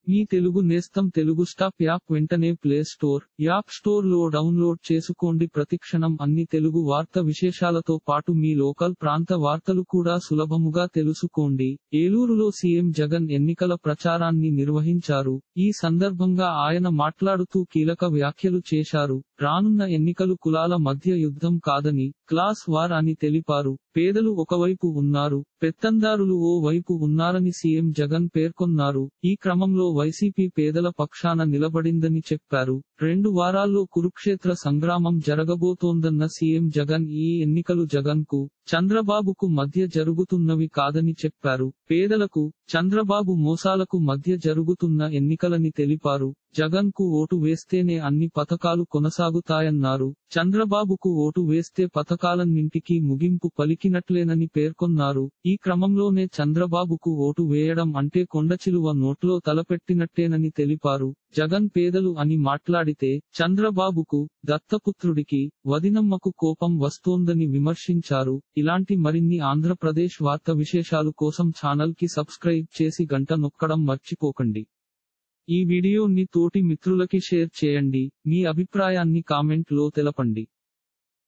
మీ తెలుగు నేస్తం Telugu stop app వెంటనే play store, app store లో డౌన్లోడ్ చేసుకోండి. ప్రతిక్షణం అన్ని తెలుగు వార్త విశేషాలతో పాటు మీ లోకల్ ప్రాంత వార్తలు కూడా సులభముగా తెలుసుకోండి. ఏలూరులో సీఎం జగన్ ఎన్నికల ప్రచారాన్ని నిర్వహించారు. ఈ సందర్భంగా ఆయన మాట్లాడుతూ కీలక వ్యాఖ్యలు చేశారు. రానున్న ఎన్నికలు కులాల మధ్య యుద్ధం కాదని, క్లాస్ వార్ అని తెలిపారు. పేదలు ఒకవైపు ఉన్నారు, పెత్తందారులు ఓ వైపు ఉన్నారని సీఎం జగన్ పేర్కొన్నారు. ఈ క్రమంలో వైసీపీ పేదల పక్షాన నిలబడిందని చెప్పారు. 2 వారాల్లో కురుక్షేత్ర సంగ్రామం జరగబోతోందన్న సీఎం జగన్ ఈ ఎన్నికలు జగన్కు, చంద్రబాబుకు మధ్య జరుగుతున్నవి కాదని చెప్పారు. పేదలకు, చంద్రబాబు మోసాలకు మధ్య జరుగుతున్న ఎన్నికలని తెలిపారు. జగన్ కు ఓటు వేస్తేనే అన్ని పథకాలు కొనసాగుతాయన్నారు. చంద్రబాబుకు ఓటు వేస్తే పథకాలన్నింటికీ ముగింపు పలికినట్లేనని పేర్కొన్నారు. ఈ క్రమంలోనే చంద్రబాబుకు ఓటు వేయడం అంటే కొండచిలువ నోట్లో తలపెట్టినట్టేనని తెలిపారు. జగన్ పేదలు అని మాట్లాడితే, చంద్రబాబుకు, దత్తపుత్రుడికి, వదినమ్మకు కోపం వస్తోందని విమర్శించారు. ఇలాంటి మరిన్ని ఆంధ్రప్రదేశ్ వార్త విశేషాలు కోసం ఛానల్ కి సబ్స్క్రైబ్ చేసి గంట నొక్కడం మర్చిపోకండి. ఈ వీడియోని తోటి మిత్రులకి షేర్ చేయండి. మీ అభిప్రాయాన్ని కామెంట్ లో తెలపండి.